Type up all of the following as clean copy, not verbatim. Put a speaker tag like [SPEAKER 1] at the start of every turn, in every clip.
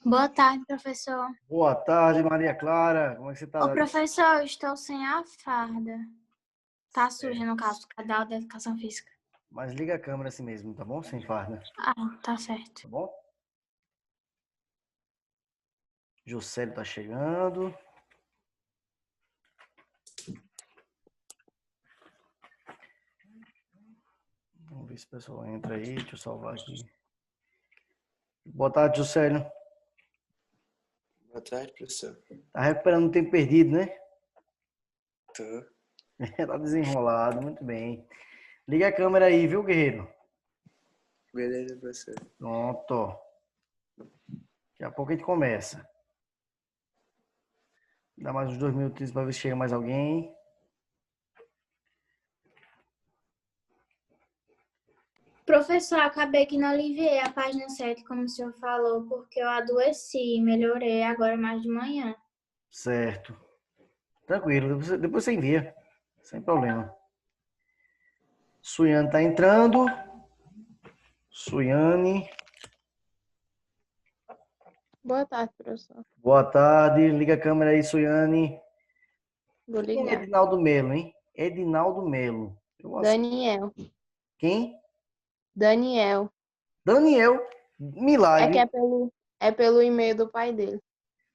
[SPEAKER 1] Boa tarde, professor.
[SPEAKER 2] Boa tarde, Maria Clara. Como é que você
[SPEAKER 1] Ô,
[SPEAKER 2] está?
[SPEAKER 1] professor, eu estou sem a farda. Tá suja,
[SPEAKER 2] Certo.
[SPEAKER 1] no caso, do cadastro da educação física.
[SPEAKER 2] Mas liga a câmera assim mesmo, tá bom? Sem farda,
[SPEAKER 1] Ah, tá certo.
[SPEAKER 2] tá bom? Juscelio tá chegando. Vamos ver se o pessoal entra aí. Deixa eu salvar aqui. Boa tarde, Juscelio.
[SPEAKER 3] Boa tarde, professor.
[SPEAKER 2] Tá recuperando o tempo perdido, né?
[SPEAKER 3] Tô.
[SPEAKER 2] Tá desenrolado, muito bem. Liga a câmera aí, viu, guerreiro?
[SPEAKER 3] Beleza, professor.
[SPEAKER 2] Pronto. Daqui a pouco a gente começa. Dá mais uns 2 minutinhos para ver se chega mais alguém.
[SPEAKER 1] Professor, acabei que não aliviei a página 7, como o senhor falou, porque eu adoeci, melhorei agora mais de manhã.
[SPEAKER 2] Certo. Tranquilo, depois você envia. Sem problema. Suiane tá entrando. Suiane.
[SPEAKER 4] Boa tarde, professor.
[SPEAKER 2] Boa tarde. Liga a câmera aí, Suiane.
[SPEAKER 4] Vou
[SPEAKER 2] Quem é
[SPEAKER 4] ligar.
[SPEAKER 2] Edinaldo Melo, hein? Edinaldo Melo.
[SPEAKER 4] Daniel.
[SPEAKER 2] Quem?
[SPEAKER 4] Daniel.
[SPEAKER 2] Daniel.
[SPEAKER 4] É que
[SPEAKER 2] Milagre.
[SPEAKER 4] é pelo e-mail do pai dele.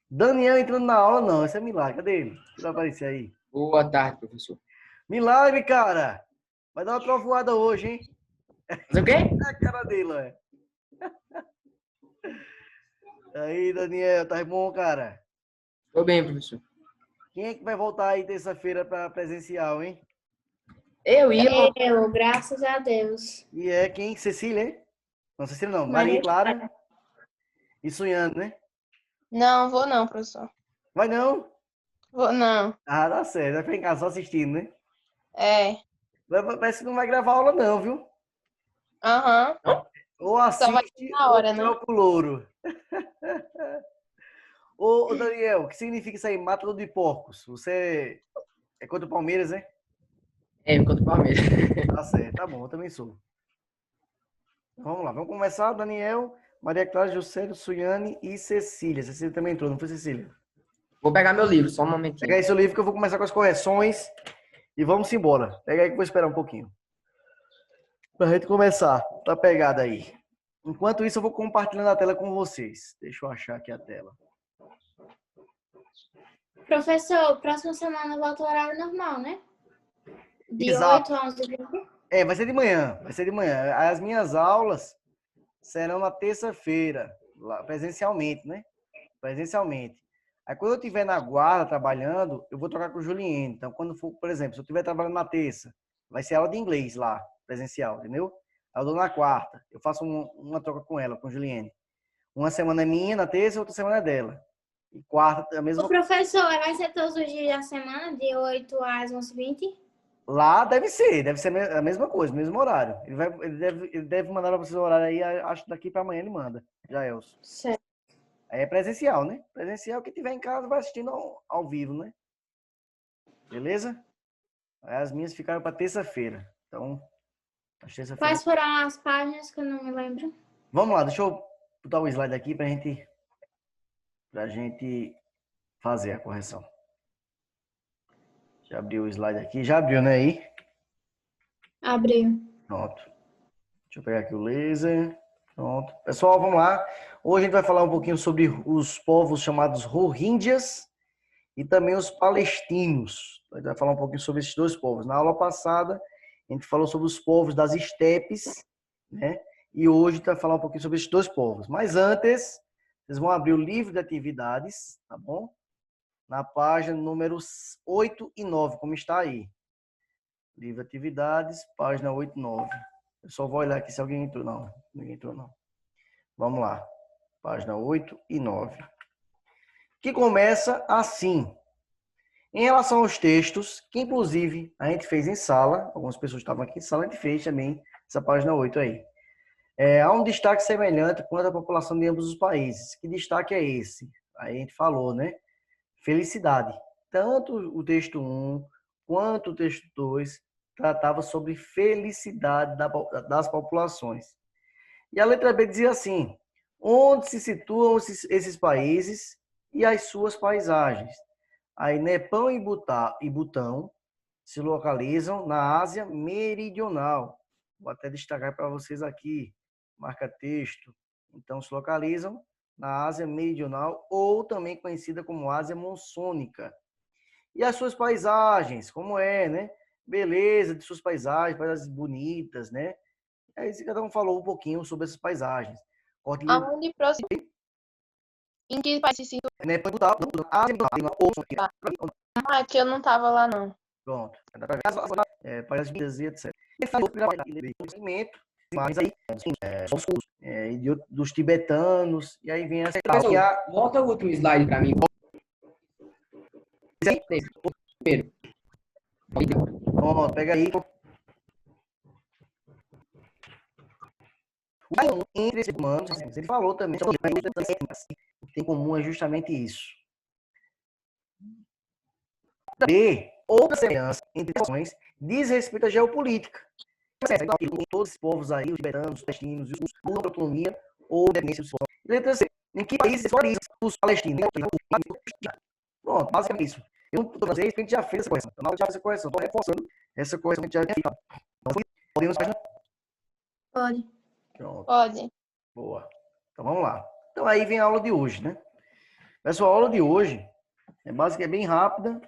[SPEAKER 2] Daniel entrando na aula, não. Esse é milagre. Cadê ele? Ele vai aparecer aí.
[SPEAKER 5] Boa tarde, professor.
[SPEAKER 2] Milagre, cara. Vai dar uma trovoada hoje, hein?
[SPEAKER 5] Mas o quê?
[SPEAKER 2] É a cara dele, ué. Aí, Daniel. Tá bom, cara?
[SPEAKER 5] Tô bem, professor.
[SPEAKER 2] Quem é que vai voltar aí terça-feira para presencial, hein?
[SPEAKER 5] Eu ia.
[SPEAKER 1] Eu, graças a Deus.
[SPEAKER 2] E é quem? Cecília, hein? Não, Cecília não. Maria
[SPEAKER 1] Maria
[SPEAKER 2] Clara e Suiane, né?
[SPEAKER 4] Não, vou não, professor.
[SPEAKER 2] Vai não?
[SPEAKER 4] Vou não.
[SPEAKER 2] Ah, dá certo. Vai ficar em casa só assistindo, né?
[SPEAKER 4] É.
[SPEAKER 2] Parece que não vai gravar aula não, viu?
[SPEAKER 4] Aham.
[SPEAKER 2] Ou
[SPEAKER 4] Só vai ser
[SPEAKER 2] assiste
[SPEAKER 4] na
[SPEAKER 2] ou
[SPEAKER 4] hora, né?
[SPEAKER 2] troca o louro. Ô, Daniel, o que significa isso aí? Mata de porcos. Você é contra o Palmeiras, né?
[SPEAKER 5] É, enquanto o Palmeiras.
[SPEAKER 2] Tá certo, tá bom, eu também sou. Vamos lá, vamos começar. Daniel, Maria Clara, Juscelio, Suiane e Cecília. Cecília também entrou, não foi, Cecília?
[SPEAKER 5] Vou pegar meu livro, só um
[SPEAKER 2] Pega
[SPEAKER 5] momentinho.
[SPEAKER 2] aí seu livro que eu vou começar com as correções e vamos embora. Pega aí que eu vou esperar um pouquinho. Pra gente começar, tá pegada aí. Enquanto isso, eu vou compartilhando a tela com vocês. Deixa eu achar aqui a tela.
[SPEAKER 1] Professor, próxima semana volta ao horário normal, né? De
[SPEAKER 2] Exato.
[SPEAKER 1] 8 a 11h30.
[SPEAKER 2] É, vai ser de manhã. Vai ser de manhã. As minhas aulas serão na terça-feira, presencialmente, né? Presencialmente. Aí, quando eu estiver na guarda trabalhando, eu vou trocar com o Juliene. Então, quando for, por exemplo, se eu estiver trabalhando na terça, vai ser aula de inglês lá, presencial, entendeu? Aí eu dou na quarta. Eu faço uma troca com ela, com a Juliene. Uma semana é minha na terça, outra semana é dela. E quarta, a
[SPEAKER 1] O
[SPEAKER 2] mesma.
[SPEAKER 1] professor, vai ser todos os dias da semana, de 8 às 11h30?
[SPEAKER 2] Lá deve ser a mesma coisa, mesmo horário. Ele deve mandar para vocês o horário aí, acho que daqui para amanhã ele manda, já Elcio.
[SPEAKER 1] Certo.
[SPEAKER 2] Aí é presencial, né? Presencial, que tiver em casa vai assistindo ao vivo, né? Beleza? Aí as minhas ficaram para terça-feira. Então, as terça-feira.
[SPEAKER 1] Quais foram as páginas que eu não me lembro?
[SPEAKER 2] Vamos lá, deixa eu botar o slide aqui pra gente fazer a correção. Já abriu o slide aqui, já abriu, né, aí?
[SPEAKER 1] Abriu.
[SPEAKER 2] Pronto. Deixa eu pegar aqui o laser. Pronto. Pessoal, vamos lá. Hoje a gente vai falar um pouquinho sobre os povos chamados Rohingyas e também os palestinos. A gente vai falar um pouquinho sobre esses dois povos. Na aula passada, a gente falou sobre os povos das estepes, né? E hoje a gente vai falar um pouquinho sobre esses dois povos. Mas antes, vocês vão abrir o livro de atividades, tá bom? Na página números 8 e 9, como está aí. Livro de atividades, página 8 e 9. Eu só vou olhar aqui se alguém entrou. Não, ninguém entrou, não. Vamos lá. Página 8 e 9. Que começa assim. Em relação aos textos, que inclusive a gente fez em sala, algumas pessoas estavam aqui em sala, a gente fez também essa página 8 aí. Há um destaque semelhante quanto à população de ambos os países. Que destaque é esse? Aí a gente falou, né? Felicidade. Tanto o texto 1 quanto o texto 2 tratava sobre felicidade das populações. E a letra B dizia assim: Onde se situam esses países e as suas paisagens? Aí Nepal e Butão se localizam na Ásia Meridional. Vou até destacar para vocês aqui, marca texto. Então, se localizam na Ásia Meridional, ou também conhecida como Ásia Monsônica. E as suas paisagens, como é, né? Beleza de suas paisagens bonitas, né? Aí cada um falou um pouquinho sobre essas paisagens.
[SPEAKER 4] Aonde próximo? Em que país se situa?
[SPEAKER 2] Nepal e Butão, Ásia Meridional, ou
[SPEAKER 4] Ah, aqui eu não tava lá, não.
[SPEAKER 2] pronto. Paisagens e etc. E falou conhecimento, mas aí dos tibetanos, e aí vem essa
[SPEAKER 5] Professor, volta o último slide para mim. Primeiro.
[SPEAKER 2] Pronto, pega aí. Entre esses humanos, ele falou também sobre o que tem em comum é justamente isso. Outra semelhança entre nações diz respeito à geopolítica. Todos os povos aí, os tibetanos, os palestinos, os buscam autonomia ou independência dos povos. Letra C. Em que países os palestinos? Pronto, basicamente isso. Eu não estou fazendo isso, a gente já fez essa correção. Eu não já fez essa correção, estou reforçando essa correção que a gente já fez. Então, podemos fazer?
[SPEAKER 1] Pode.
[SPEAKER 2] Pronto.
[SPEAKER 4] Pode.
[SPEAKER 2] Boa. Então vamos lá. Então aí vem a aula de hoje, né? Pessoal, a aula de hoje é bem rápida,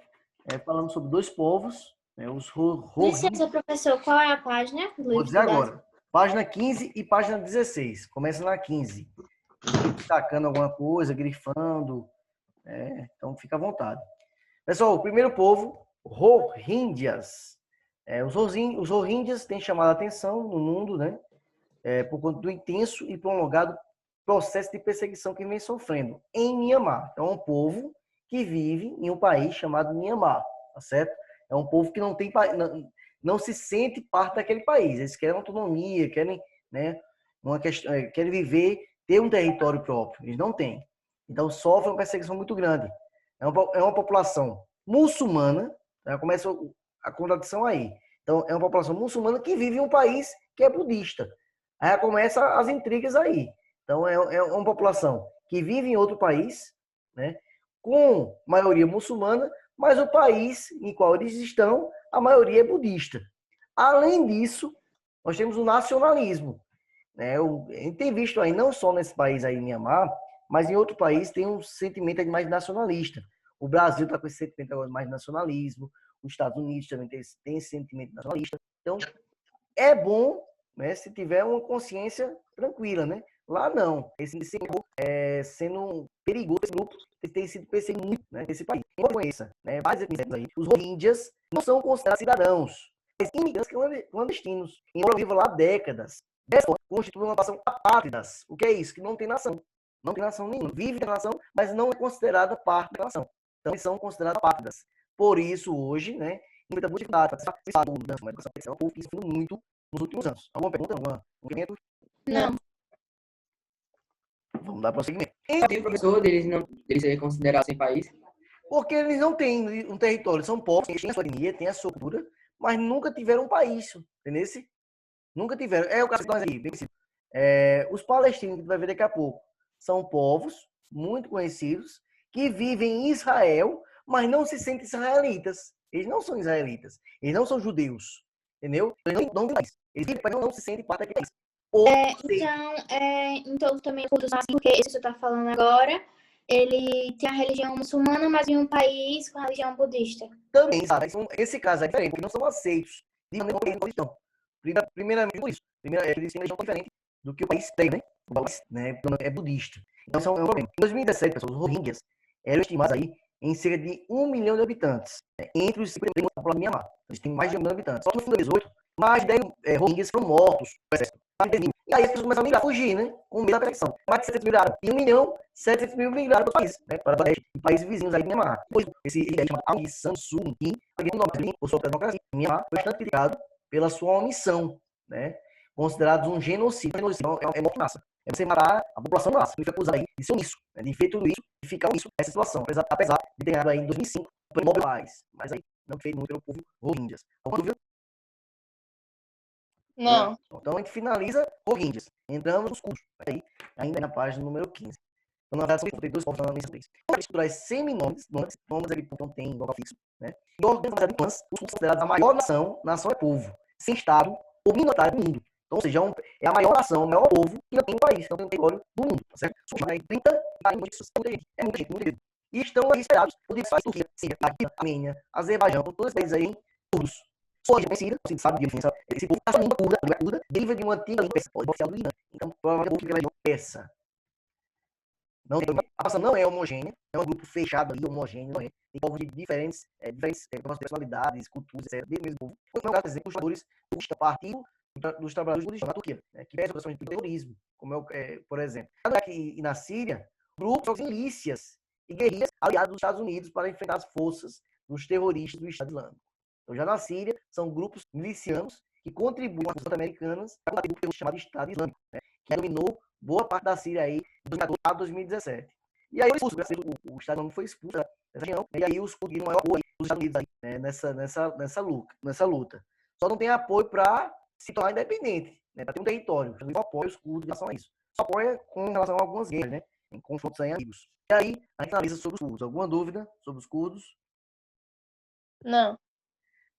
[SPEAKER 2] falando sobre dois povos, os Rohingyas.
[SPEAKER 1] Licença, professor, qual é a página do
[SPEAKER 2] Vou
[SPEAKER 1] livro
[SPEAKER 2] dizer
[SPEAKER 1] didático?
[SPEAKER 2] agora. Página 15 e página 16. Começa na 15. Destacando alguma coisa, grifando. Então fica à vontade. Pessoal, o primeiro povo, Rohingyas. Os Rohingyas têm chamado a atenção no mundo, né? Por conta do intenso e prolongado processo de perseguição que vem sofrendo em Myanmar. Então, é um povo que vive em um país chamado Myanmar, tá certo? É um povo que não se sente parte daquele país. Eles querem autonomia, querem, né, querem viver, ter um território próprio. Eles não têm. Então, sofrem uma perseguição muito grande. É uma população muçulmana, né? Começa a contradição aí. Então, é uma população muçulmana que vive em um país que é budista. Aí começa as intrigas aí. Então, é uma população que vive em outro país, né, com maioria muçulmana, mas o país em qual eles estão, a maioria é budista. Além disso, nós temos o nacionalismo. Né? A gente tem visto aí, não só nesse país aí, em Myanmar, mas em outro país tem um sentimento mais nacionalista. O Brasil está com esse sentimento agora mais de nacionalismo, os Estados Unidos também tem esse sentimento nacionalista. Então, é bom, né, se tiver uma consciência tranquila, né? Lá não. Esse grupo sendo perigoso, esse grupo tem sido perseguido muito, né, nesse país. Quem conheça, né, vários aí, os Rohingyas não são considerados cidadãos, mas imigrantes clandestinos. Embora vivam lá há décadas. Dessa forma, constituem uma nação apátridas. O que é isso? Que não tem nação. Não tem nação nenhuma. Vive da nação, mas não é considerada parte da nação. Então, eles são considerados apátridas. Por isso, hoje, né, muita dificuldade. É um povo que sofreu muito nos últimos anos. Alguma pergunta? Algum movimento?
[SPEAKER 4] Não.
[SPEAKER 2] Vamos dar prosseguimento.
[SPEAKER 5] Tem professor deles serem considerados sem país?
[SPEAKER 2] Porque eles não têm um território, são povos, têm a sua etnia, têm a sua cultura, mas nunca tiveram um país, entendeu? Nunca tiveram. É o caso que nós aí, bem simples. Os palestinos, que tu vai ver daqui a pouco, são povos muito conhecidos que vivem em Israel, mas não se sentem israelitas. Eles não são israelitas. Eles não são judeus. Entendeu? Eles não vivem mais. Eles vivem, mas não se sentem parte daquele país.
[SPEAKER 1] Então também porque isso que você está falando agora, ele tem a religião muçulmana, mas em um país com a religião budista.
[SPEAKER 2] Também, sabe? Esse caso é diferente, porque não são aceitos de maneira cristã. Primeiramente por isso. Eles têm religião diferente do que o país tem, né? O país, né, é budista. Então, isso é um problema. Em 2017, pessoal, os Rohingyas eram estimados aí em cerca de 1 milhão de habitantes, né, entre os 50 milhões da população de Myanmar. Eles têm mais de 1 milhão de habitantes. Só que no fim de 2018, mais de 10 Rohingyas foram mortos. E aí as pessoas começaram a migrar, fugir, né? Com medo da perseguição. Mais de 700 migraram. E 1 milhão 700 mil migraram para o país, né? Para países vizinhos aí de Myanmar. Depois, esse líder chamado Aung San Suu Kyi, por sua democracia, Myanmar foi bastante criticado pela sua omissão, né? Considerados um genocídio. É morte massa. É você matar a população massa. Ele foi acusado aí de ser omisso, né? De feito tudo isso e ficar omisso nessa situação. Apesar de ter ganhado aí em 2005 o Nobel Paz. Mas aí não foi muito pelo povo Rohingyas. Alguma dúvida?
[SPEAKER 4] Não.
[SPEAKER 2] Então a gente finaliza Rohingyas. Entramos nos cursos. Aí, ainda na página número 15. Então, na verdade, são tem dois povos na lista 3. Os culturais seminômicos, nomes ali não tem local fixo, né? E organizações de clãs, os considerados a maior nação é povo, sem estado ou minoritário do mundo. Então, ou seja, é a maior nação, o maior povo que não tem um país, não tem um território do mundo, tá certo? São 30 e 40 pessoas. É muita gente, muita gente. E estão aí esperados por diversos países, Turquia, Síria, Armênia, Azerbaijão, todos esses países aí, curdos. Só de conhecida, você sabe de diferença. Esse povo está língua curda, não é curda, deriva de uma antiga língua persa, oficial do Irã. Então, provavelmente o povo que é persa. Não tem, a população não é homogênea, é um grupo fechado ali, homogêneo, não é. Tem povos de diferentes personalidades, culturas, etc. Dele mesmo povo. Como é o caso, por exemplo, os trabalhadores do Partido dos Trabalhadores Budistas na Turquia, né, que pede operações de terrorismo, como por exemplo. Aqui na Síria, grupos de milícias e guerrilhas aliados dos Estados Unidos para enfrentar as forças dos terroristas do Estado Islâmico. Então, já na Síria, são grupos milicianos que contribuem com as forças americanas para combater o que é chamado Estado Islâmico, né, que dominou boa parte da Síria aí de 2014 a 2017. E aí o Estado Islâmico foi expulso dessa região, e aí os conseguiram o maior apoio dos Estados Unidos aí, né, nessa luta. Só não tem apoio para se tornar independente, né, para ter um território. Não apoia os curdos em relação a isso. Só apoia com relação a algumas guerras, né, em confrontos aí amigos. E aí, a gente analisa sobre os curdos. Alguma dúvida sobre os curdos?
[SPEAKER 4] Não.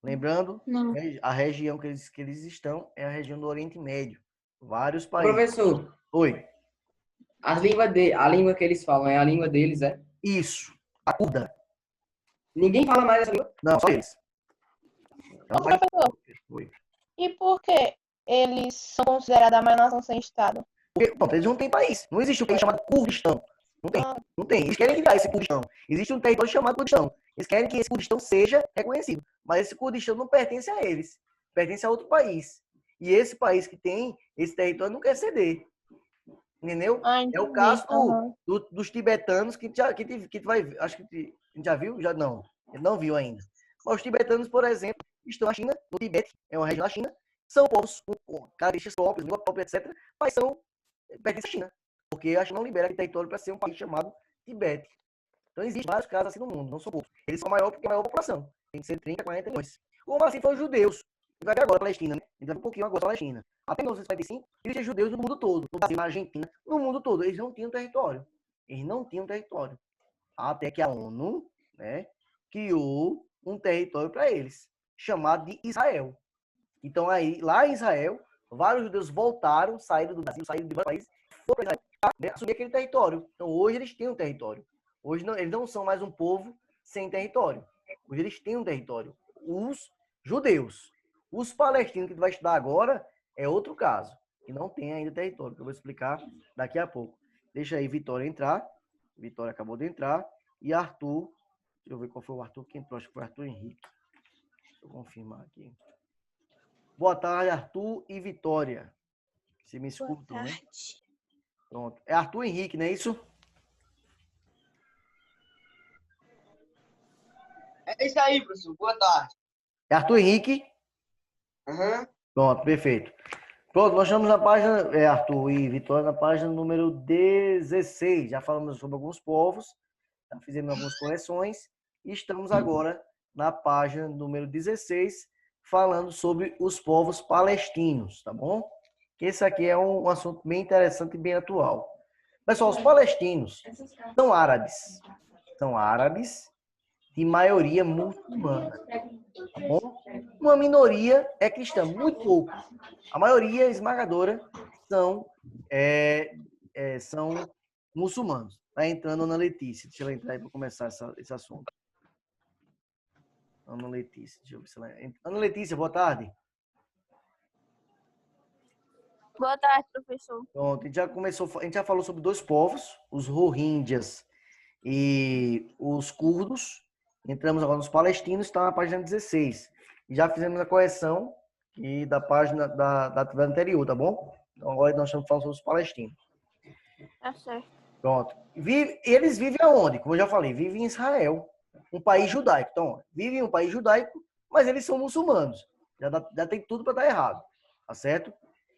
[SPEAKER 2] Lembrando,
[SPEAKER 1] Não.
[SPEAKER 2] a região que eles estão é a região do Oriente Médio. Vários
[SPEAKER 5] Ô,
[SPEAKER 2] países.
[SPEAKER 5] professor,
[SPEAKER 2] Oi.
[SPEAKER 5] a língua que eles falam é a língua deles, é?
[SPEAKER 2] Isso. A curda.
[SPEAKER 5] Ninguém fala mais essa língua?
[SPEAKER 2] Não, só eles.
[SPEAKER 4] Ô, professor,
[SPEAKER 2] Oi.
[SPEAKER 4] e por que eles são considerados a maior nação sem Estado?
[SPEAKER 2] Porque, pronto, eles não têm país. Não existe um país chamado Kurdistão. Não tem.
[SPEAKER 4] Ah.
[SPEAKER 2] Não tem. Eles querem criar esse Kurdistão. Existe um território chamado Kurdistão. Eles querem que esse Kurdistão seja reconhecido. Mas esse Kurdistão não pertence a eles. Pertence a outro país. E esse país que tem esse território não quer ceder. Entendeu?
[SPEAKER 4] Ah,
[SPEAKER 2] É o
[SPEAKER 4] entendi.
[SPEAKER 2] caso
[SPEAKER 4] Aham.
[SPEAKER 2] dos tibetanos que vai ver. Acho que a gente já viu? Já não. Ele não viu ainda. Mas os tibetanos, por exemplo, estão na China, no Tibete, é uma região da China. São povos com características próprias, língua própria, etc. Mas pertencem à China. Porque a China não libera aquele território para ser um país chamado Tibete. Então existem vários casos assim no mundo, não são poucos. Eles são maior porque é a maior população. Tem que ser 30, 40 milhões. Como assim foram os judeus? Vai ver agora a Palestina, né? A gente vai um pouquinho agora a Palestina. Até 1945, existiam judeus no mundo todo. No Brasil, na Argentina, no mundo todo. Eles não tinham território. Eles não tinham território. Até que a ONU, né, criou um território para eles, chamado de Israel. Então, aí, lá em Israel, vários judeus voltaram, saíram do Brasil, saíram de vários países, foram para Israel, né, assumir aquele território. Então, hoje eles têm um território. Hoje eles não são mais um povo sem território. Hoje eles têm um território. Os judeus. Os palestinos que tu vai estudar agora é outro caso, que não tem ainda território, que eu vou explicar daqui a pouco. Deixa aí Vitória entrar. Vitória acabou de entrar. E Arthur, deixa eu ver qual foi o Arthur que entrou, acho que foi Arthur Henrique. Deixa eu confirmar aqui. Boa tarde, Arthur e Vitória. Você me escutam, né? Pronto. É Arthur Henrique, não é isso?
[SPEAKER 6] É isso aí, professor. Boa tarde.
[SPEAKER 2] É Arthur Henrique?
[SPEAKER 6] Aham.
[SPEAKER 2] Pronto, perfeito. Pronto, nós estamos na página, Arthur e Vitória, na página número 16. Já falamos sobre alguns povos, já fizemos algumas correções, e estamos agora na página número 16, falando sobre os povos palestinos, tá bom? Que esse aqui é um assunto bem interessante e bem atual. Pessoal, os palestinos são árabes. São árabes de maioria muçulmana, tá bom? Uma minoria é cristã, muito pouco. A maioria esmagadora são muçulmanos. Tá entrando Ana Letícia. Deixa ela entrar aí para começar esse assunto. Ana Letícia, deixa eu ver se ela entra. Ana Letícia, boa tarde.
[SPEAKER 7] Boa tarde, professor.
[SPEAKER 2] Pronto, a gente já falou sobre dois povos, os Rohingyas e os curdos. Entramos agora nos palestinos, está na página 16. E já fizemos a correção da página da atividade anterior, tá bom? Então agora nós estamos falando sobre os palestinos.
[SPEAKER 7] Tá certo.
[SPEAKER 2] Pronto. Eles vivem aonde? Como eu já falei, vivem em Israel, um país judaico. Então, vivem em um país judaico, mas eles são muçulmanos. Já tem tudo para dar errado, tá certo?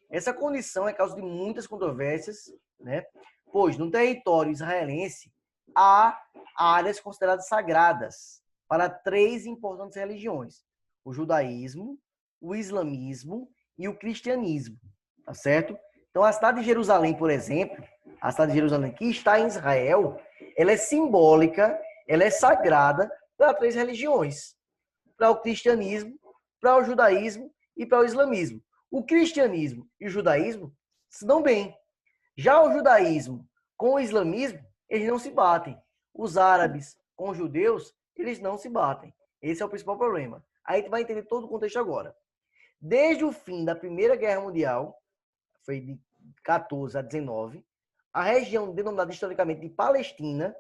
[SPEAKER 2] Essa condição é causa de muitas controvérsias, né? Pois no território israelense há áreas consideradas sagradas para três importantes religiões: o judaísmo, o islamismo e o cristianismo, tá certo? Então, a cidade de Jerusalém, por exemplo, a cidade de Jerusalém que está em Israel, ela é simbólica, ela é sagrada para 3 religiões, para o cristianismo, para o judaísmo e para o islamismo. O cristianismo e o judaísmo se dão bem. Já o judaísmo com o islamismo, eles não se batem. Os árabes com os judeus, eles não se batem. Esse é o principal problema. Aí a gente vai entender todo o contexto agora. Desde o fim da Primeira Guerra Mundial, foi de 14 a 19, a região denominada historicamente de Palestina,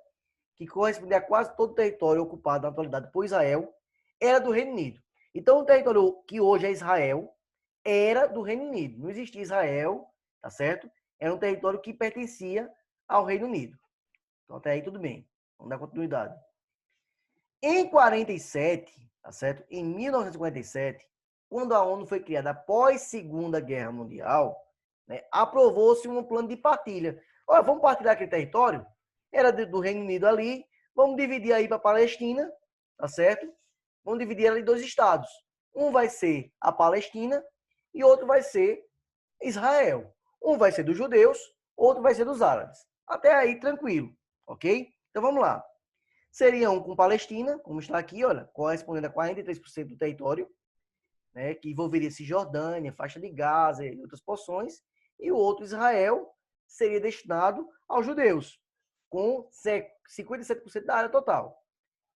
[SPEAKER 2] que corresponde a quase todo o território ocupado na atualidade por Israel, era do Reino Unido. Então, o território que hoje é Israel era do Reino Unido. Não existia Israel, tá certo? Era um território que pertencia ao Reino Unido. Então, até aí tudo bem. Vamos dar continuidade. Em 47, tá certo? Em 1947, quando a ONU foi criada após Segunda Guerra Mundial, né, aprovou-se um plano de partilha. Olha, vamos partilhar aquele território? Era do Reino Unido ali, vamos dividir aí para a Palestina, tá certo? Vamos dividir ela em 2 estados. Um vai ser a Palestina e outro vai ser Israel. Um vai ser dos judeus, outro vai ser dos árabes. Até aí, tranquilo, ok? Então vamos lá. Seria um com Palestina, como está aqui, olha, correspondendo a 43% do território, né, que envolveria Cisjordânia, faixa de Gaza e outras porções, e o outro, Israel, seria destinado aos judeus, com 57% da área total.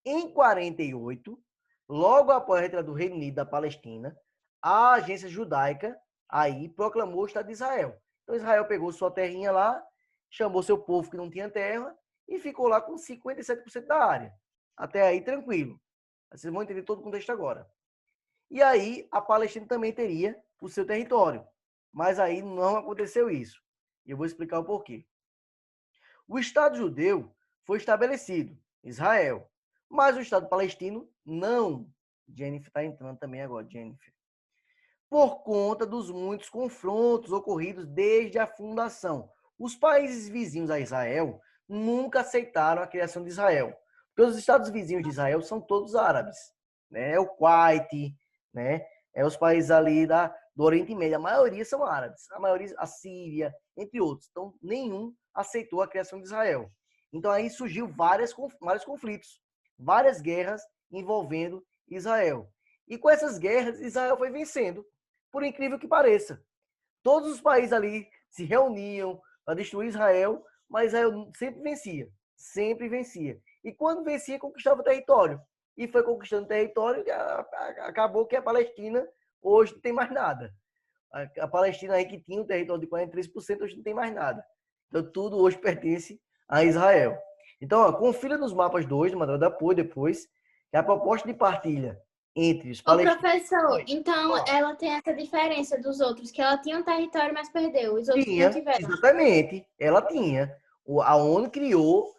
[SPEAKER 2] Em 48, logo após a retirada do Reino Unido da Palestina, a agência judaica aí proclamou o Estado de Israel. Então Israel pegou sua terrinha lá, chamou seu povo que não tinha terra e ficou lá com 57% da área. Até aí tranquilo. Vocês vão entender todo o contexto agora. E aí a Palestina também teria o seu território. Mas aí não aconteceu isso. E eu vou explicar o porquê. O Estado judeu foi estabelecido, Israel. Mas o Estado palestino, não. Jennifer está entrando também agora, Jennifer. Por conta dos muitos confrontos ocorridos desde a fundação. Os países vizinhos a Israel nunca aceitaram a criação de Israel. Porque os estados vizinhos de Israel são todos árabes. Né? É o Kuwait, né? É os países ali do Oriente Médio. A maioria são árabes. A maioria, a Síria, entre outros. Então, nenhum aceitou a criação de Israel. Então, aí surgiu vários conflitos. Várias guerras envolvendo Israel. E com essas guerras, Israel foi vencendo, por incrível que pareça. Todos os países ali se reuniam para destruir Israel, mas Israel sempre vencia. Sempre vencia. E quando vencia, conquistava o território. E foi conquistando território, acabou que a Palestina hoje não tem mais nada. A Palestina aí que tinha um território de 43%, hoje não tem mais nada. Então tudo hoje pertence a Israel. Então, ó, confira nos mapas 2, do manual de apoio depois, que a proposta de partilha entre os
[SPEAKER 1] Ô,
[SPEAKER 2] palestinos...
[SPEAKER 1] professor, então ela tem essa diferença dos outros, que ela tinha um território, mas perdeu. Os outros não tiveram.
[SPEAKER 2] Exatamente. Ela tinha. A ONU criou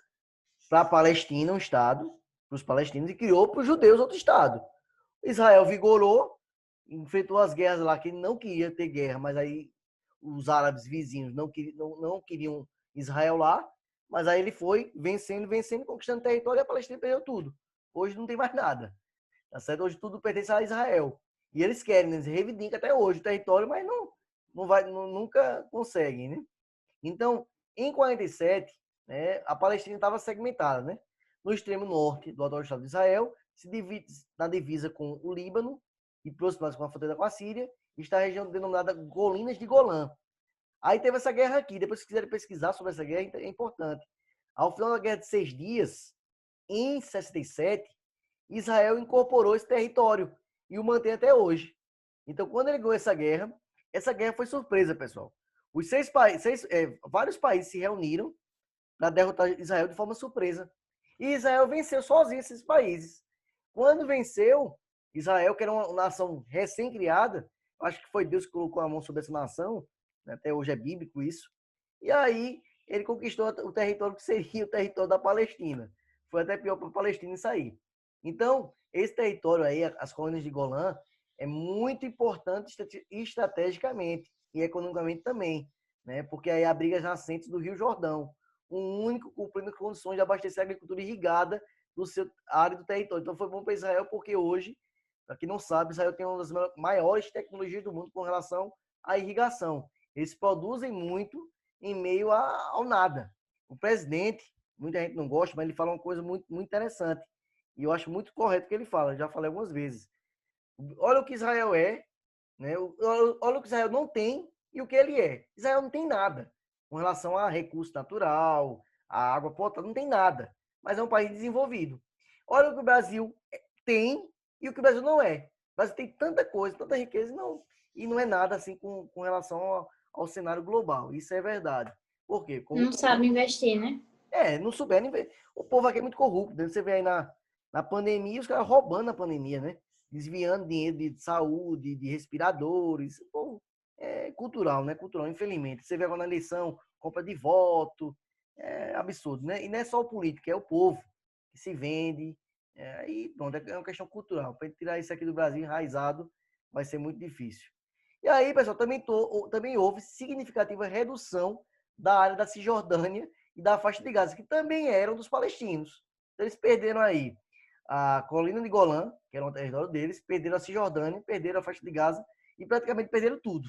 [SPEAKER 2] para a Palestina um Estado, para os palestinos, e criou para os judeus outro Estado. Israel vigorou, enfrentou as guerras lá, que ele não queria ter guerra, mas aí os árabes vizinhos não queriam Israel lá, mas aí ele foi vencendo, conquistando território, e a Palestina perdeu tudo. Hoje não tem mais nada. Tá certo? Hoje tudo pertence a Israel. E eles querem, eles reivindicam até hoje o território, mas nunca conseguem, né? Então, em 47, né, a Palestina estava segmentada, né? No extremo norte do atual Estado de Israel, se divide na divisa com o Líbano e próximo com a fronteira com a Síria, está a região denominada Colinas de Golã. Aí teve essa guerra aqui. Depois, se quiserem pesquisar sobre essa guerra, é importante. Ao final da Guerra de 6 Dias, em 67, Israel incorporou esse território e o mantém até hoje. Então, quando ele ganhou essa guerra foi surpresa, pessoal. Os vários países se reuniram para derrotar Israel de forma surpresa. E Israel venceu sozinho esses países. Quando venceu, Israel, que era uma nação recém-criada, acho que foi Deus que colocou a mão sobre essa nação, né? Até hoje é bíblico isso. E aí ele conquistou o território que seria o território da Palestina. Foi até pior para a Palestina isso aí. Então, esse território aí, as colônias de Golã, é muito importante estrategicamente e economicamente também, né? Porque aí abriga as nascentes do Rio Jordão, um único cumprindo condições de abastecer a agricultura irrigada do seu área do território. Então foi bom para Israel porque hoje Para quem não sabe, Israel tem uma das maiores tecnologias do mundo com relação à irrigação. Eles produzem muito em meio ao nada. O presidente, muita gente não gosta, mas ele fala uma coisa muito, muito interessante. E eu acho muito correto o que ele fala, já falei algumas vezes. Olha o que Israel é, né? Olha o que Israel não tem e o que ele é. Israel não tem nada com relação a recurso natural, a água potável, não tem nada. Mas é um país desenvolvido. Olha o que o Brasil tem e o que o Brasil não é. O Brasil tem tanta coisa, tanta riqueza, e não é nada assim com relação ao cenário global. Isso é verdade. Por quê?
[SPEAKER 1] Não sabe investir, né?
[SPEAKER 2] Não souberam investir. O povo aqui é muito corrupto. Né? Você vê aí na pandemia, os caras roubando a pandemia, né? Desviando dinheiro de saúde, de respiradores. Pô, é cultural, né? Cultural, infelizmente. Você vê agora na eleição, compra de voto. É absurdo, né? E não é só o político, é o povo que se vende. E pronto, é uma questão cultural. Para tirar isso aqui do Brasil enraizado, vai ser muito difícil. E aí, pessoal, também houve significativa redução da área da Cisjordânia e da faixa de Gaza, que também eram dos palestinos. Então, eles perderam aí a colina de Golã, que era um território deles, perderam a Cisjordânia, perderam a faixa de Gaza e praticamente perderam tudo,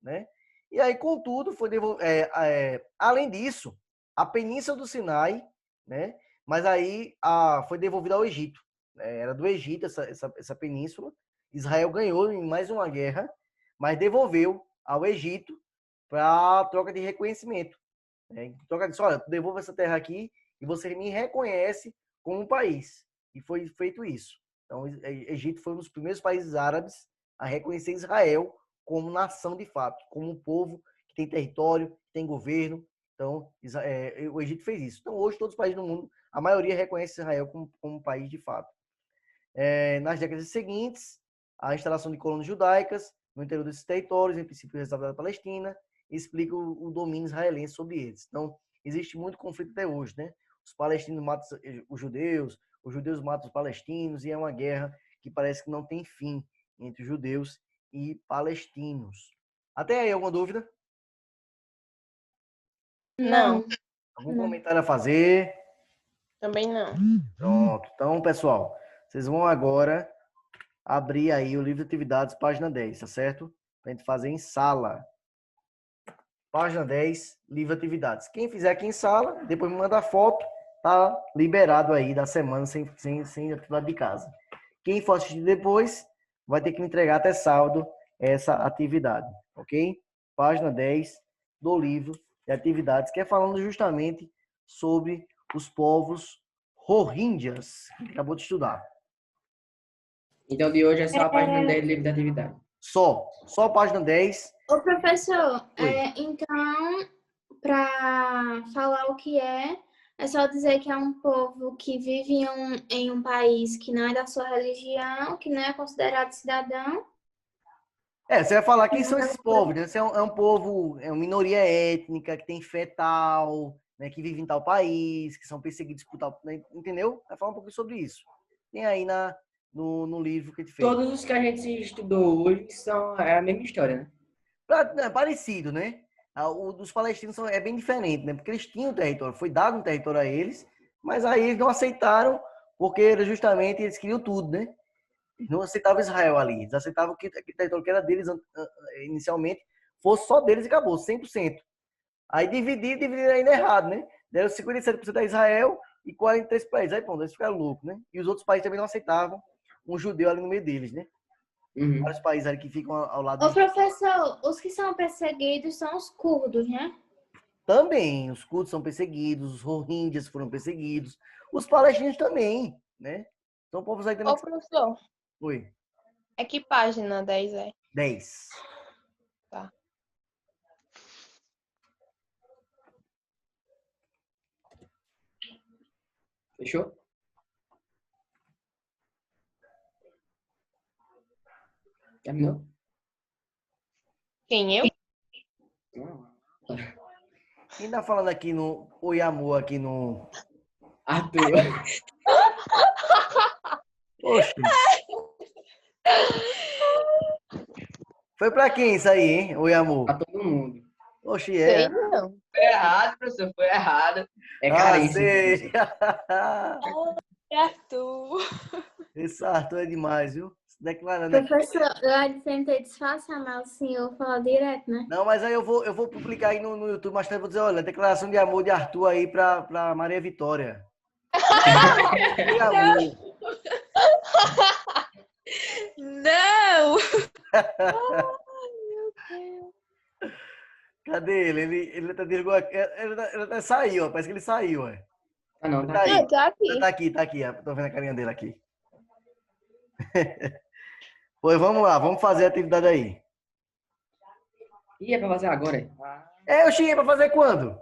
[SPEAKER 2] né? E aí, contudo, além disso, a Península do Sinai, né? Mas aí foi devolvida ao Egito. Era do Egito essa península. Israel ganhou em mais uma guerra, mas devolveu ao Egito para troca de reconhecimento. Troca de, olha, devolva essa terra aqui e você me reconhece como um país. E foi feito isso. Então, o Egito foi um dos primeiros países árabes a reconhecer Israel como nação de fato, como um povo que tem território, que tem governo. Então, o Egito fez isso. Então, hoje, todos os países do mundo, a maioria reconhece Israel como um país de fato. Nas décadas seguintes, a instalação de colônias judaicas no interior desses territórios, em princípio resultado da Palestina, explica o domínio israelense sobre eles. Então, existe muito conflito até hoje, né? Os palestinos matam os judeus matam os palestinos, e é uma guerra que parece que não tem fim entre judeus e palestinos. Até aí, alguma dúvida?
[SPEAKER 1] Não.
[SPEAKER 2] Algum comentário a fazer?
[SPEAKER 4] Também não.
[SPEAKER 2] Pronto. Então, pessoal, vocês vão agora abrir aí o livro de atividades, página 10, tá certo? Pra gente fazer em sala. Página 10, livro de atividades. Quem fizer aqui em sala, depois me manda a foto, tá liberado aí da semana sem atividade de casa. Quem for assistir depois, vai ter que me entregar até sábado essa atividade, ok? Página 10 do livro de atividades, que é falando justamente sobre os povos Rohingyas, que a gente acabou de estudar.
[SPEAKER 5] Então, de hoje é só a página 10 do livro da atividade.
[SPEAKER 2] Só a página 10.
[SPEAKER 1] Ô, professor,
[SPEAKER 2] Oi.
[SPEAKER 1] então, para falar o que é só dizer que é um povo que vive em um país que não é da sua religião, que não é considerado cidadão.
[SPEAKER 2] Você vai falar quem são esses povos, né? Você é um povo, é uma minoria étnica, que tem fé tal, né? Que vive em tal país, que são perseguidos por tal, né? Entendeu? Vai falar um pouquinho sobre isso. Tem aí no livro que a gente fez.
[SPEAKER 5] Todos os que a gente estudou hoje é a mesma história, né?
[SPEAKER 2] É parecido, né? O dos palestinos é bem diferente, né? Porque eles tinham território, foi dado um território a eles, mas aí eles não aceitaram, porque era justamente eles queriam tudo, né? Eles não aceitavam Israel ali, eles aceitavam que aquele território que era deles inicialmente fosse só deles e acabou, 100%. Aí dividiram ainda errado, né? Deram 57% a Israel e 43% para eles. Aí, pronto, eles ficaram loucos, né? E os outros países também não aceitavam um judeu ali no meio deles, né?
[SPEAKER 5] Uhum.
[SPEAKER 2] Vários países ali que ficam ao lado
[SPEAKER 1] Ô, professor, os que são perseguidos são os curdos, né?
[SPEAKER 2] Também, os curdos são perseguidos, os rohingyas foram perseguidos, os palestinos também, né? São povos aí também.
[SPEAKER 4] Ô, professor,
[SPEAKER 2] Oi,
[SPEAKER 4] é que página 10 é?
[SPEAKER 2] 10.
[SPEAKER 4] Tá.
[SPEAKER 5] Fechou? Terminou?
[SPEAKER 4] Quem, eu?
[SPEAKER 2] Quem tá falando aqui no Oi Amor, aqui no...
[SPEAKER 5] Arthur.
[SPEAKER 2] Oxe. Foi pra quem isso aí, hein? Oi Amor.
[SPEAKER 5] Pra todo mundo.
[SPEAKER 2] Oxe,
[SPEAKER 4] Sei não.
[SPEAKER 6] Foi errado, professor, foi errado.
[SPEAKER 5] É carência.
[SPEAKER 2] sei.
[SPEAKER 4] Arthur.
[SPEAKER 2] Esse Arthur é demais, viu? declarando aqui.
[SPEAKER 1] Professor, eu tentei disfarçar, mas o senhor falou direto, né?
[SPEAKER 2] Não, mas aí eu vou publicar aí no YouTube, mas eu vou dizer, olha, declaração de amor de Arthur aí pra Maria Vitória. De amor.
[SPEAKER 4] Não!
[SPEAKER 2] Cadê ele? Ele até desligou aqui. Ele até saiu, ó. Parece que ele saiu, ó.
[SPEAKER 5] Ah, não, tá
[SPEAKER 2] Tá
[SPEAKER 5] aqui.
[SPEAKER 2] aí.
[SPEAKER 4] Não, tá aqui.
[SPEAKER 2] Tá aqui. Ó. Tô vendo a carinha dele aqui. Pois vamos lá, vamos fazer a atividade aí.
[SPEAKER 5] Ih, é pra fazer agora?
[SPEAKER 2] Eu cheguei pra fazer quando?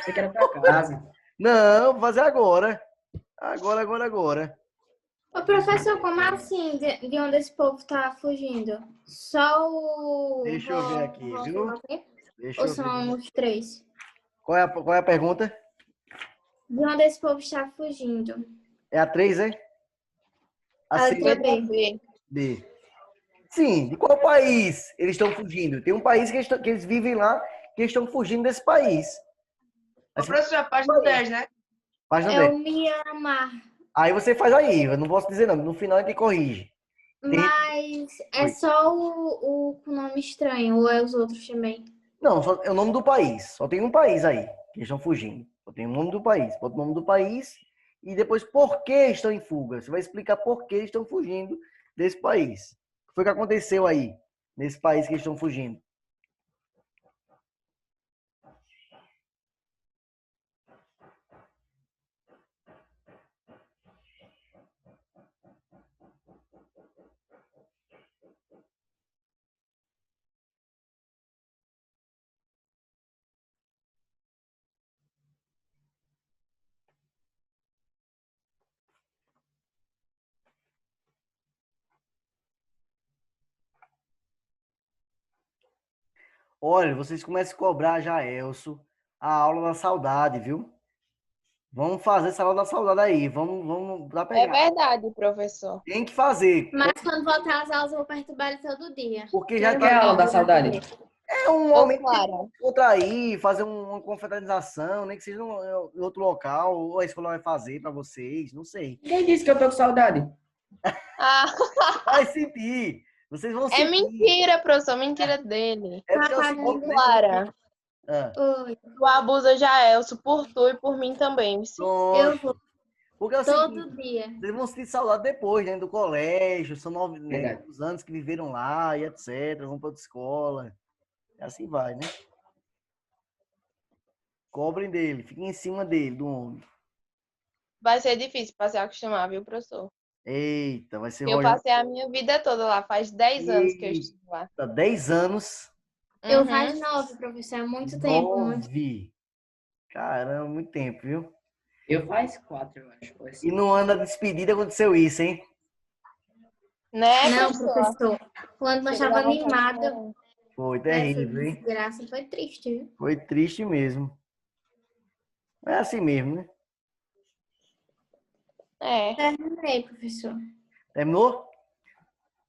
[SPEAKER 5] Você quer ir pra casa.
[SPEAKER 2] Não, vou fazer agora. Agora.
[SPEAKER 1] Ô, professor, como assim? De onde esse povo tá fugindo? Só o...
[SPEAKER 2] Deixa eu ver aqui, viu? Deixa
[SPEAKER 1] Ou
[SPEAKER 2] eu ver.
[SPEAKER 1] são os três?
[SPEAKER 2] Qual é a pergunta?
[SPEAKER 1] De onde esse povo está fugindo?
[SPEAKER 2] É a 3, é? A
[SPEAKER 1] A
[SPEAKER 2] 6
[SPEAKER 1] letra
[SPEAKER 2] é
[SPEAKER 1] B.
[SPEAKER 2] B. Sim, de qual país eles estão fugindo? Tem um país que eles vivem lá, que eles estão fugindo desse país.
[SPEAKER 6] Ô, professor, a página 10, né?
[SPEAKER 2] Página
[SPEAKER 1] É
[SPEAKER 2] 10.
[SPEAKER 1] o Mianmar.
[SPEAKER 2] Aí você faz aí, eu não posso dizer não, no final a gente corrige.
[SPEAKER 1] Mas é
[SPEAKER 2] Oi.
[SPEAKER 1] só o com nome estranho, ou é os outros também?
[SPEAKER 2] Não, só é o nome do país. Só tem um país aí que eles estão fugindo. Só tem o nome do país. Bota o nome do país e depois por que estão em fuga. Você vai explicar por que estão fugindo desse país. O que foi que aconteceu aí, nesse país que eles estão fugindo? Olha, vocês começam a cobrar já, Elcio, a aula da saudade, viu? Vamos fazer essa aula da saudade aí. Vamos dar
[SPEAKER 4] É
[SPEAKER 2] pegar.
[SPEAKER 4] verdade, professor.
[SPEAKER 2] Tem que fazer.
[SPEAKER 1] Mas quando voltar às aulas, eu vou perturbar ele todo dia.
[SPEAKER 2] Porque já
[SPEAKER 5] Que é a aula da saudade?
[SPEAKER 2] é um
[SPEAKER 4] Ô,
[SPEAKER 2] momento de
[SPEAKER 4] Clara.
[SPEAKER 2] contrair, fazer uma confraternização, nem que seja em outro local, ou a escola vai fazer para vocês, não sei.
[SPEAKER 5] Quem disse que eu tô com saudade?
[SPEAKER 4] Ah,
[SPEAKER 2] Vai sentir. Vocês vão
[SPEAKER 4] é
[SPEAKER 2] sentir.
[SPEAKER 4] mentira, professor. Mentira dele.
[SPEAKER 2] É porque é o
[SPEAKER 1] Tá
[SPEAKER 2] seguinte,
[SPEAKER 4] Ô,
[SPEAKER 1] pagando.
[SPEAKER 2] né?
[SPEAKER 4] Clara,
[SPEAKER 2] Ah,
[SPEAKER 1] Oi,
[SPEAKER 4] tu abusa Jaelso por tu e por mim também.
[SPEAKER 1] eu
[SPEAKER 2] pronto.
[SPEAKER 1] vou
[SPEAKER 2] Porque é o seguinte,
[SPEAKER 1] todo dia.
[SPEAKER 2] vocês vão sentir saudade depois, né? Do colégio, são
[SPEAKER 5] Verdade.
[SPEAKER 2] os anos que viveram lá e etc. Vão para outra escola. E assim vai, né? Cobrem dele, fiquem em cima dele, do homem.
[SPEAKER 4] Vai ser difícil pra se acostumar, viu, professor?
[SPEAKER 2] Eita, vai ser
[SPEAKER 4] Eu
[SPEAKER 2] Rogério.
[SPEAKER 4] passei a minha vida toda lá. Faz 10 anos que eu estudo lá.
[SPEAKER 2] Eita, 10 anos.
[SPEAKER 1] Eu
[SPEAKER 4] Uhum.
[SPEAKER 1] faz 9, professor. É muito tempo. Muito...
[SPEAKER 2] 9. Caramba, muito tempo, viu?
[SPEAKER 5] Eu faz 4, eu acho. Ou é
[SPEAKER 2] E
[SPEAKER 5] cinco.
[SPEAKER 2] no ano da despedida aconteceu isso, hein?
[SPEAKER 4] Né,
[SPEAKER 1] Não,
[SPEAKER 4] professor?
[SPEAKER 1] professor. Quando nós
[SPEAKER 4] Chega a
[SPEAKER 1] estávamos
[SPEAKER 4] vontade de
[SPEAKER 1] animados,
[SPEAKER 4] chorar.
[SPEAKER 2] Foi
[SPEAKER 1] essa
[SPEAKER 2] terrível, hein?
[SPEAKER 1] desgraça foi triste, viu?
[SPEAKER 2] Foi triste mesmo. É assim mesmo, né?
[SPEAKER 4] É.
[SPEAKER 1] Terminei, professor.
[SPEAKER 2] Terminou?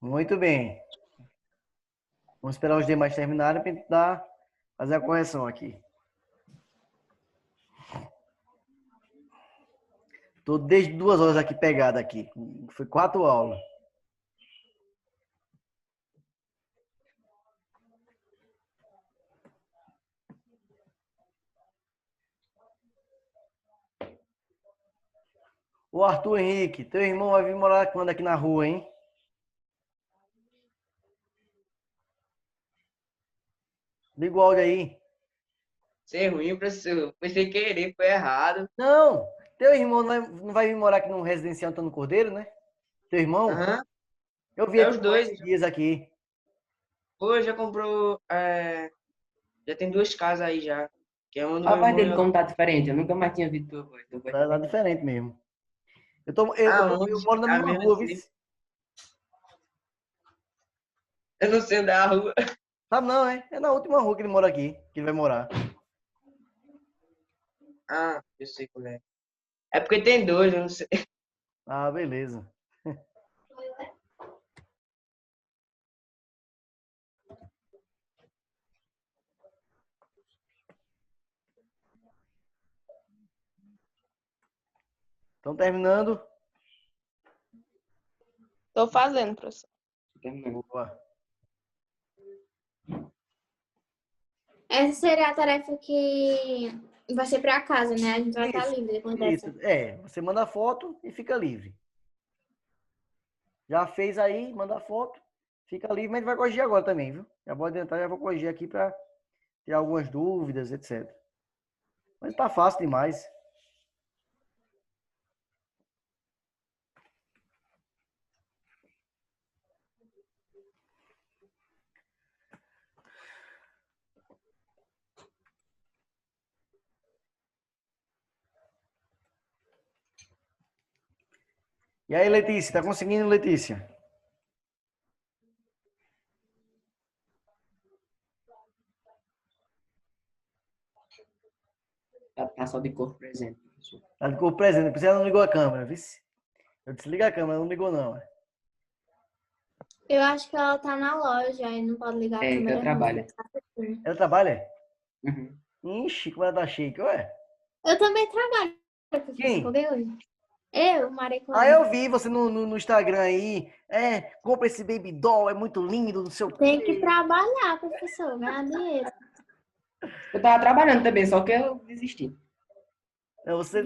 [SPEAKER 2] Muito bem. Vamos esperar os demais terminarem para tentar fazer a correção aqui. Estou desde 2 horas aqui pegado aqui. Foi 4 aulas. Ô Arthur Henrique, teu irmão vai vir morar quando aqui na rua, hein? Liga o áudio aí.
[SPEAKER 6] Ser ruim, professor. Foi sem querer, foi errado.
[SPEAKER 2] Não, teu irmão não vai vir morar aqui no residencial Antônio Cordeiro, né? Teu irmão?
[SPEAKER 6] Aham.
[SPEAKER 2] Eu vi
[SPEAKER 6] É
[SPEAKER 2] ele
[SPEAKER 6] os
[SPEAKER 2] por
[SPEAKER 6] dois.
[SPEAKER 2] esses dias aqui.
[SPEAKER 6] Pô, já comprou. Já tem 2 casas aí já. Que é uma do
[SPEAKER 5] A
[SPEAKER 6] meu
[SPEAKER 5] voz
[SPEAKER 6] irmão
[SPEAKER 5] dele
[SPEAKER 6] e
[SPEAKER 5] como tá diferente. Eu nunca mais tinha ouvido tua voz. Tua voz tá
[SPEAKER 2] Tá
[SPEAKER 5] bem-
[SPEAKER 2] diferente mesmo. Eu
[SPEAKER 6] Aonde?
[SPEAKER 2] moro na
[SPEAKER 6] Ah,
[SPEAKER 2] mesma
[SPEAKER 6] mesmo
[SPEAKER 2] rua,
[SPEAKER 6] assim.
[SPEAKER 2] viu?
[SPEAKER 6] Eu não sei andar a rua.
[SPEAKER 2] Sabe não, é? É na última rua que ele mora aqui, que ele vai morar.
[SPEAKER 6] Ah, eu sei qual é. É porque tem 2, eu não sei.
[SPEAKER 2] Ah, beleza. Estão terminando?
[SPEAKER 4] Tô fazendo, professor.
[SPEAKER 5] terminando.
[SPEAKER 2] Boa.
[SPEAKER 1] Essa seria a tarefa que vai ser para casa, né? A gente vai estar
[SPEAKER 2] Isso,
[SPEAKER 1] livre depois dessa.
[SPEAKER 2] Isso. É, você manda a foto e fica livre. Já fez aí, manda a foto, fica livre, mas a gente vai corrigir agora também, viu? Já vou adiantar, já vou corrigir aqui para tirar algumas dúvidas, etc. Mas tá fácil demais. E aí, Letícia, tá conseguindo, Letícia?
[SPEAKER 5] Tá só de corpo presente, professor.
[SPEAKER 2] Ela ficou presente, por isso ela não ligou a câmera, viu? Eu desliga a câmera, não ligou não.
[SPEAKER 1] Eu acho que ela tá na loja e não pode ligar a
[SPEAKER 5] É,
[SPEAKER 1] câmera.
[SPEAKER 5] então trabalha.
[SPEAKER 1] Não.
[SPEAKER 2] Ela trabalha?
[SPEAKER 5] Uhum.
[SPEAKER 2] Ixi, como ela tá chique, ué.
[SPEAKER 1] Eu também trabalho, professor.
[SPEAKER 2] Quem?
[SPEAKER 1] Cadê hoje? Eu, Maria
[SPEAKER 2] Ah,
[SPEAKER 1] Clara.
[SPEAKER 2] eu vi você no Instagram aí. É, compra esse baby doll, é muito lindo, não sei o
[SPEAKER 1] Tem que
[SPEAKER 2] quê.
[SPEAKER 1] trabalhar, professor, ganhar dinheiro.
[SPEAKER 5] Eu tava trabalhando também, só que eu desisti.
[SPEAKER 2] Você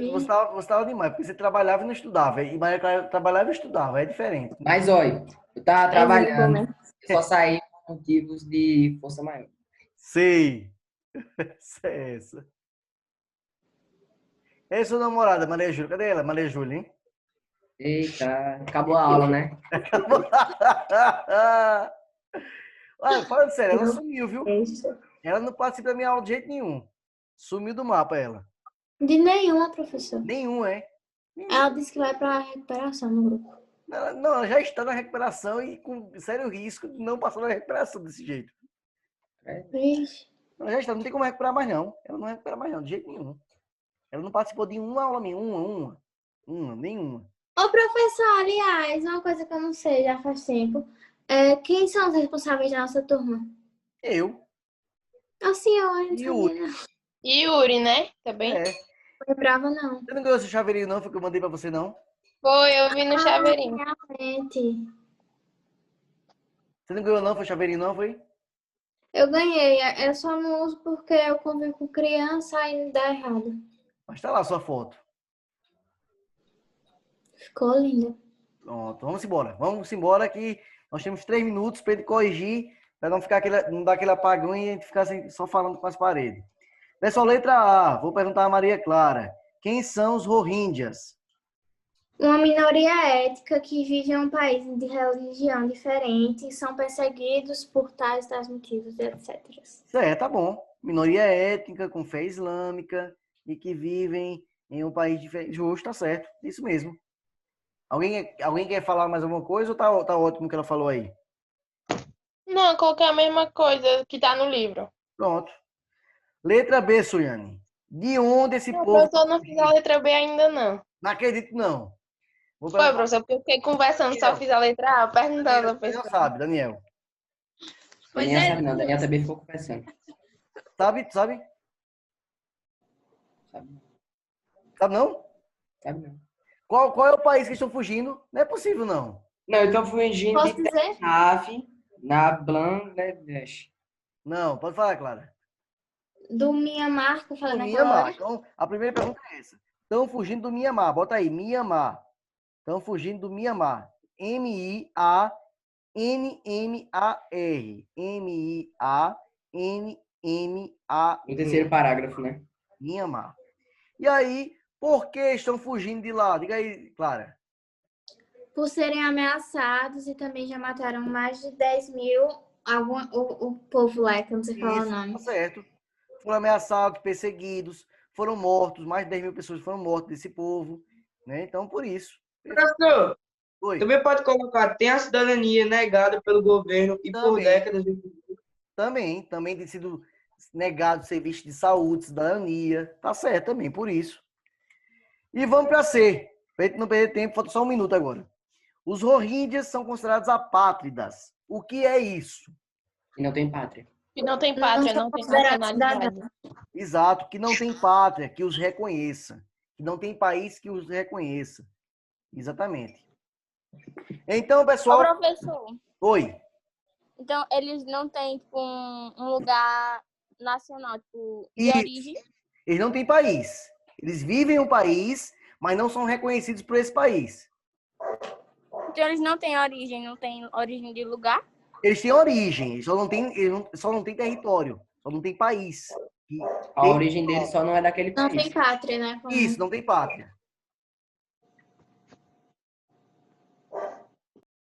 [SPEAKER 2] tava demais, porque você trabalhava e não estudava. E Maria Clara trabalhava e estudava, é diferente.
[SPEAKER 5] Mas, olha, eu tava
[SPEAKER 1] É vida,
[SPEAKER 5] trabalhando,
[SPEAKER 1] né?
[SPEAKER 5] eu só saí por motivos de força maior.
[SPEAKER 2] Sei. Essa é essa. É sua namorada, Maria Júlia. Cadê ela? Maria Júlia, hein?
[SPEAKER 5] Eita, acabou a aula, né?
[SPEAKER 2] Olha, falando sério, ela sumiu, viu?
[SPEAKER 1] Isso.
[SPEAKER 2] Ela não participa da minha aula de jeito nenhum. Sumiu do mapa, ela.
[SPEAKER 1] De nenhuma, professor.
[SPEAKER 2] Nenhum, é?
[SPEAKER 1] Ela disse que vai para recuperação no grupo.
[SPEAKER 2] Ela já está na recuperação e com sério risco de não passar na recuperação desse jeito.
[SPEAKER 1] Vixe.
[SPEAKER 2] Ela já está, não tem como recuperar mais não. Ela não recupera mais não, de jeito nenhum. Ela não participou de uma aula minha, nenhuma.
[SPEAKER 1] Ô, professor, aliás, uma coisa que eu não sei já faz tempo. Quem são os responsáveis da nossa turma?
[SPEAKER 2] Eu
[SPEAKER 1] A senhora, não
[SPEAKER 2] e
[SPEAKER 1] sabia,
[SPEAKER 2] o
[SPEAKER 1] não.
[SPEAKER 4] Yuri, né? Também.
[SPEAKER 2] É.
[SPEAKER 1] Não lembrava, não.
[SPEAKER 2] Você não ganhou esse chaveirinho não? Foi que eu mandei pra você não?
[SPEAKER 4] Foi, eu vi no chaveirinho.
[SPEAKER 1] Realmente.
[SPEAKER 2] Você não ganhou não? Foi chaveirinho não, foi?
[SPEAKER 1] Eu ganhei. Eu só não uso porque eu convivo com criança e dá errado.
[SPEAKER 2] Mas tá lá a sua foto.
[SPEAKER 1] Ficou linda.
[SPEAKER 2] Pronto, vamos embora. Vamos embora que nós temos 3 minutos para ele corrigir, para não ficar não dar aquele apagão e a gente ficar só falando com as paredes. Pessoal, letra A. Vou perguntar a Maria Clara. Quem são os Rohingyas?
[SPEAKER 1] Uma minoria étnica que vive em um país de religião diferente e são perseguidos por tais motivos, etc.
[SPEAKER 2] Tá bom. Minoria étnica com fé islâmica e que vivem em um país diferente. Justo, tá certo. Isso mesmo. Alguém quer falar mais alguma coisa ou tá ótimo o que ela falou aí?
[SPEAKER 4] Não, coloquei a mesma coisa que tá no livro.
[SPEAKER 2] Pronto. Letra B, Suiane. De onde esse
[SPEAKER 4] Não,
[SPEAKER 2] povo...
[SPEAKER 4] professor, não fiz a letra B ainda, não.
[SPEAKER 2] Não acredito, não. Vou
[SPEAKER 4] Foi,
[SPEAKER 2] perguntar...
[SPEAKER 4] professor, porque eu fiquei conversando, só fiz a letra A, perguntando ao
[SPEAKER 2] Daniel
[SPEAKER 4] professor.
[SPEAKER 2] sabe, Daniel.
[SPEAKER 4] Pois
[SPEAKER 5] Daniel
[SPEAKER 4] é.
[SPEAKER 5] sabe não, Daniel também ficou conversando.
[SPEAKER 2] Sabe?
[SPEAKER 5] Sabe,
[SPEAKER 2] Sabe não?
[SPEAKER 5] sabe não.
[SPEAKER 2] Qual é o país que estão fugindo? Não é possível, não.
[SPEAKER 5] Não, eu tô fugindo
[SPEAKER 1] Posso
[SPEAKER 5] de
[SPEAKER 1] dizer?
[SPEAKER 5] nave na Bangladesh.
[SPEAKER 2] Não, pode falar, Clara.
[SPEAKER 1] Do Mianmar, que eu falei
[SPEAKER 2] Do
[SPEAKER 1] naquela
[SPEAKER 2] Mianmar.
[SPEAKER 1] hora.
[SPEAKER 2] Então, a primeira pergunta é essa. Estão fugindo do Mianmar. Bota aí, Mianmar. Estão fugindo do Mianmar. M-I-A-N-M-A-R. M-I-A-N-M-A-R.
[SPEAKER 5] No terceiro parágrafo, né?
[SPEAKER 2] Mianmar. E aí, por que estão fugindo de lá? Diga aí, Clara.
[SPEAKER 1] Por serem ameaçados e também já mataram mais de 10 mil o povo lá, que eu não sei falar o
[SPEAKER 2] Isso,
[SPEAKER 1] nome.
[SPEAKER 2] tá certo. Foram ameaçados, perseguidos, foram mortos, mais de 10 mil pessoas foram mortas desse povo, né? Então, por isso.
[SPEAKER 6] Professor,
[SPEAKER 2] Oi.
[SPEAKER 6] também pode colocar, tem a cidadania negada pelo governo e por
[SPEAKER 2] Também.
[SPEAKER 6] décadas.
[SPEAKER 2] Também tem sido negado serviço de saúde, cidadania. Tá certo também, por isso. E vamos para C. Para gente não perder tempo, falta só um minuto agora. Os Rohingyas são considerados apátridas. O que é isso?
[SPEAKER 5] E não tem pátria.
[SPEAKER 4] Que não tem pátria, não tem nacionalidade.
[SPEAKER 2] Exato, que não tem pátria que os reconheça. Que não tem país que os reconheça. Exatamente. Então,
[SPEAKER 7] Ô,
[SPEAKER 2] pessoal...
[SPEAKER 7] professor,
[SPEAKER 2] Oi.
[SPEAKER 7] Então, eles não têm, tipo, um lugar nacional, tipo, de
[SPEAKER 2] Isso.
[SPEAKER 7] origem.
[SPEAKER 2] Eles não têm país. Eles vivem em um país, mas não são reconhecidos por esse país.
[SPEAKER 7] Então, eles não têm origem de lugar.
[SPEAKER 2] Eles têm origem, eles só não têm território, só não tem país.
[SPEAKER 5] A origem deles só não é daquele
[SPEAKER 1] Não
[SPEAKER 5] país.
[SPEAKER 1] tem pátria, né?
[SPEAKER 2] Isso, não tem pátria.